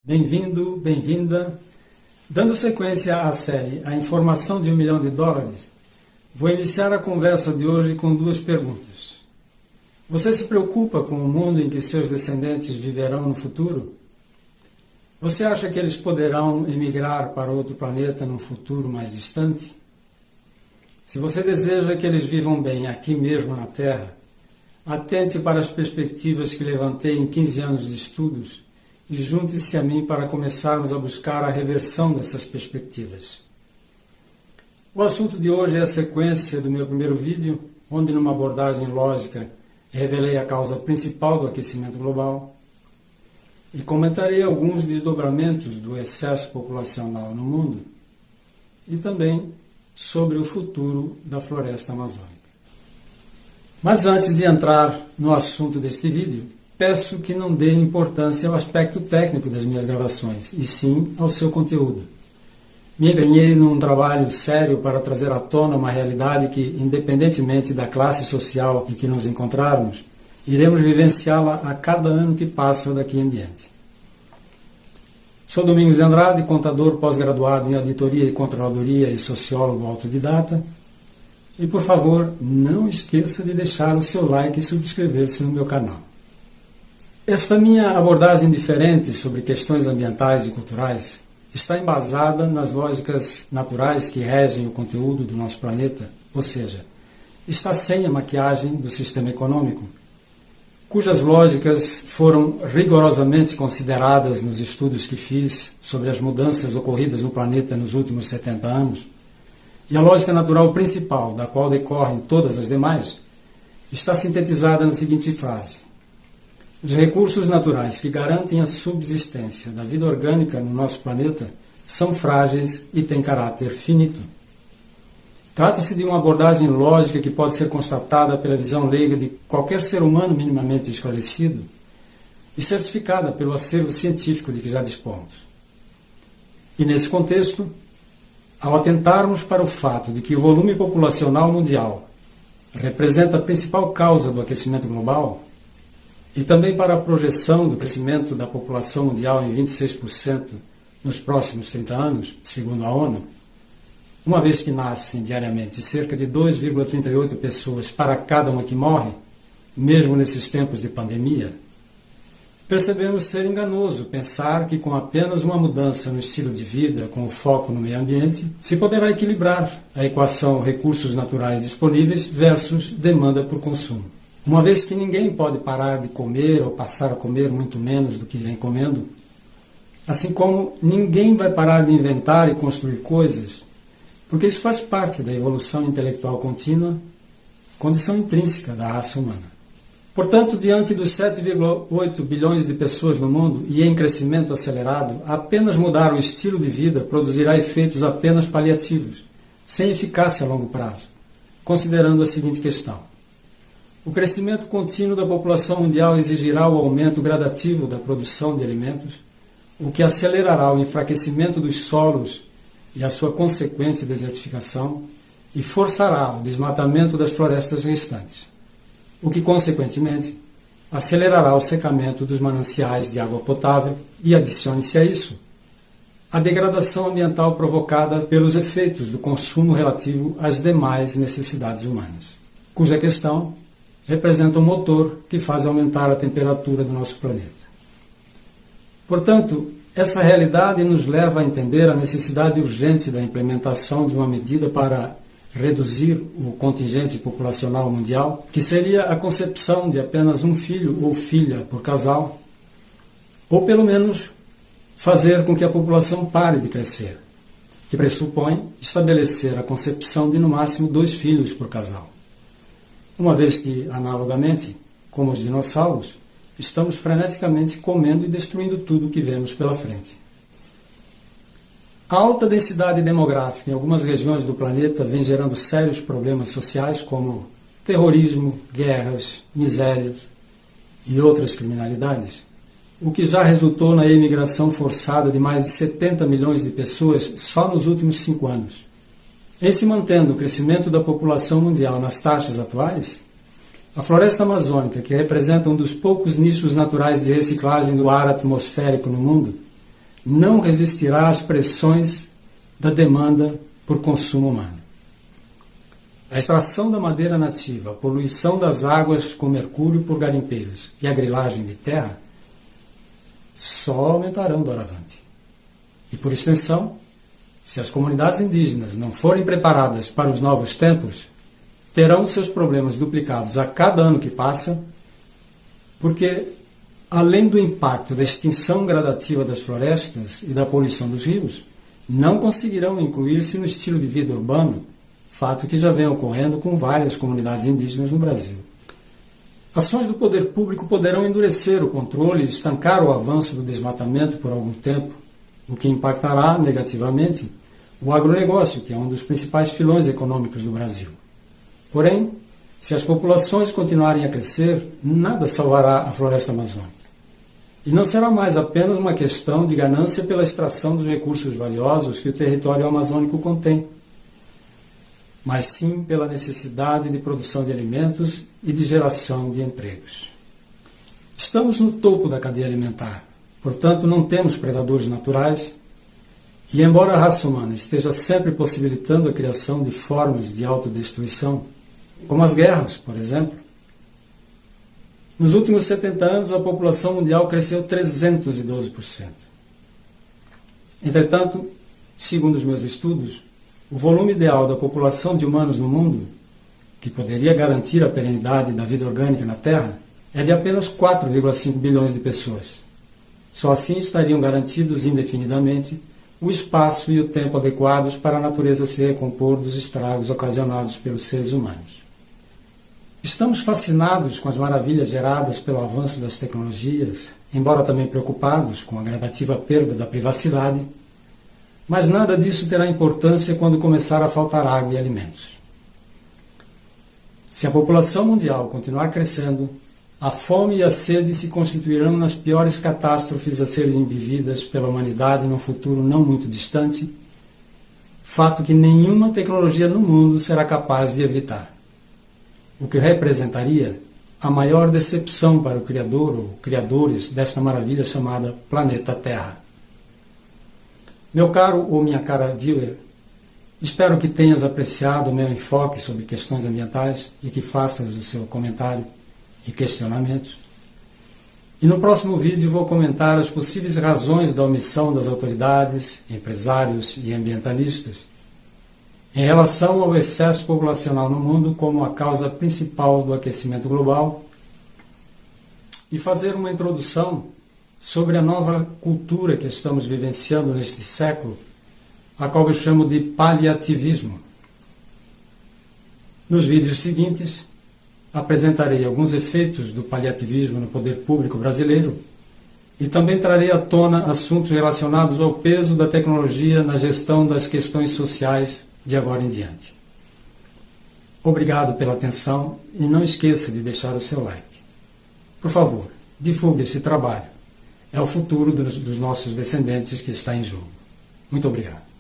Bem-vindo, bem-vinda. Dando sequência à série A Informação de $1 Milhão, vou iniciar a conversa de hoje com duas perguntas. Você se preocupa com o mundo em que seus descendentes viverão no futuro? Você acha que eles poderão emigrar para outro planeta num futuro mais distante? Se você deseja que eles vivam bem aqui mesmo na Terra, atente para as perspectivas que levantei em 15 anos de estudos e junte-se a mim para começarmos a buscar a reversão dessas perspectivas. O assunto de hoje é a sequência do meu primeiro vídeo, onde numa abordagem lógica revelei a causa principal do aquecimento global e comentarei alguns desdobramentos do excesso populacional no mundo e também sobre o futuro da floresta amazônica. Mas antes de entrar no assunto deste vídeo, peço que não dê importância ao aspecto técnico das minhas gravações, e sim ao seu conteúdo. Me empenhei num trabalho sério para trazer à tona uma realidade que, independentemente da classe social em que nos encontrarmos, iremos vivenciá-la a cada ano que passa daqui em diante. Sou Domingos de Andrade, contador pós-graduado em auditoria e controladoria e sociólogo autodidata. E, por favor, não esqueça de deixar o seu like e subscrever-se no meu canal. Esta minha abordagem diferente sobre questões ambientais e culturais está embasada nas lógicas naturais que regem o conteúdo do nosso planeta, ou seja, está sem a maquiagem do sistema econômico, cujas lógicas foram rigorosamente consideradas nos estudos que fiz sobre as mudanças ocorridas no planeta nos últimos 70 anos, e a lógica natural principal, da qual decorrem todas as demais, está sintetizada na seguinte frase: os recursos naturais que garantem a subsistência da vida orgânica no nosso planeta são frágeis e têm caráter finito. Trata-se de uma abordagem lógica que pode ser constatada pela visão leiga de qualquer ser humano minimamente esclarecido e certificada pelo acervo científico de que já dispomos. E nesse contexto, ao atentarmos para o fato de que o volume populacional mundial representa a principal causa do aquecimento global, e também para a projeção do crescimento da população mundial em 26% nos próximos 30 anos, segundo a ONU, uma vez que nascem diariamente cerca de 2,38 pessoas para cada uma que morre, mesmo nesses tempos de pandemia, percebemos ser enganoso pensar que com apenas uma mudança no estilo de vida, com o foco no meio ambiente, se poderá equilibrar a equação recursos naturais disponíveis versus demanda por consumo. Uma vez que ninguém pode parar de comer ou passar a comer muito menos do que vem comendo, assim como ninguém vai parar de inventar e construir coisas, porque isso faz parte da evolução intelectual contínua, condição intrínseca da raça humana. Portanto, diante dos 7,8 bilhões de pessoas no mundo e em crescimento acelerado, apenas mudar o estilo de vida produzirá efeitos apenas paliativos, sem eficácia a longo prazo, considerando a seguinte questão: o crescimento contínuo da população mundial exigirá o aumento gradativo da produção de alimentos, o que acelerará o enfraquecimento dos solos e a sua consequente desertificação e forçará o desmatamento das florestas restantes, o que, consequentemente, acelerará o secamento dos mananciais de água potável e, adicione-se a isso, a degradação ambiental provocada pelos efeitos do consumo relativo às demais necessidades humanas, cuja questão representa um motor que faz aumentar a temperatura do nosso planeta. Portanto, essa realidade nos leva a entender a necessidade urgente da implementação de uma medida para reduzir o contingente populacional mundial, que seria a concepção de apenas um filho ou filha por casal, ou pelo menos fazer com que a população pare de crescer, que pressupõe estabelecer a concepção de no máximo 2 filhos por casal. Uma vez que, analogamente, como os dinossauros, estamos freneticamente comendo e destruindo tudo o que vemos pela frente. A alta densidade demográfica em algumas regiões do planeta vem gerando sérios problemas sociais como terrorismo, guerras, misérias e outras criminalidades, o que já resultou na emigração forçada de mais de 70 milhões de pessoas só nos últimos 5 anos. Em se mantendo o crescimento da população mundial nas taxas atuais, a floresta amazônica, que representa um dos poucos nichos naturais de reciclagem do ar atmosférico no mundo, não resistirá às pressões da demanda por consumo humano. A extração da madeira nativa, a poluição das águas com mercúrio por garimpeiros e a grilagem de terra só aumentarão doravante. E por extensão, se as comunidades indígenas não forem preparadas para os novos tempos, terão seus problemas duplicados a cada ano que passa, porque, além do impacto da extinção gradativa das florestas e da poluição dos rios, não conseguirão incluir-se no estilo de vida urbano, fato que já vem ocorrendo com várias comunidades indígenas no Brasil. Ações do poder público poderão endurecer o controle e estancar o avanço do desmatamento por algum tempo, o que impactará negativamente o agronegócio, que é um dos principais filões econômicos do Brasil. Porém, se as populações continuarem a crescer, nada salvará a floresta amazônica. E não será mais apenas uma questão de ganância pela extração dos recursos valiosos que o território amazônico contém, mas sim pela necessidade de produção de alimentos e de geração de empregos. Estamos no topo da cadeia alimentar, portanto não temos predadores naturais, e embora a raça humana esteja sempre possibilitando a criação de formas de autodestruição, como as guerras, por exemplo, nos últimos 70 anos a população mundial cresceu 312%. Entretanto, segundo os meus estudos, o volume ideal da população de humanos no mundo, que poderia garantir a perenidade da vida orgânica na Terra, é de apenas 4,5 bilhões de pessoas. Só assim estariam garantidos indefinidamente o espaço e o tempo adequados para a natureza se recompor dos estragos ocasionados pelos seres humanos. Estamos fascinados com as maravilhas geradas pelo avanço das tecnologias, embora também preocupados com a gradativa perda da privacidade, mas nada disso terá importância quando começar a faltar água e alimentos. Se a população mundial continuar crescendo, a fome e a sede se constituirão nas piores catástrofes a serem vividas pela humanidade num futuro não muito distante, fato que nenhuma tecnologia no mundo será capaz de evitar. O que representaria a maior decepção para o Criador ou criadores desta maravilha chamada planeta Terra. Meu caro ou minha cara viewer, espero que tenhas apreciado o meu enfoque sobre questões ambientais e que faças o seu comentário e questionamentos. E no próximo vídeo vou comentar as possíveis razões da omissão das autoridades, empresários e ambientalistas em relação ao excesso populacional no mundo como a causa principal do aquecimento global e fazer uma introdução sobre a nova cultura que estamos vivenciando neste século, a qual eu chamo de paliativismo. Nos vídeos seguintes, apresentarei alguns efeitos do paliativismo no poder público brasileiro e também trarei à tona assuntos relacionados ao peso da tecnologia na gestão das questões sociais de agora em diante. Obrigado pela atenção e não esqueça de deixar o seu like. Por favor, divulgue esse trabalho. É o futuro dos nossos descendentes que está em jogo. Muito obrigado.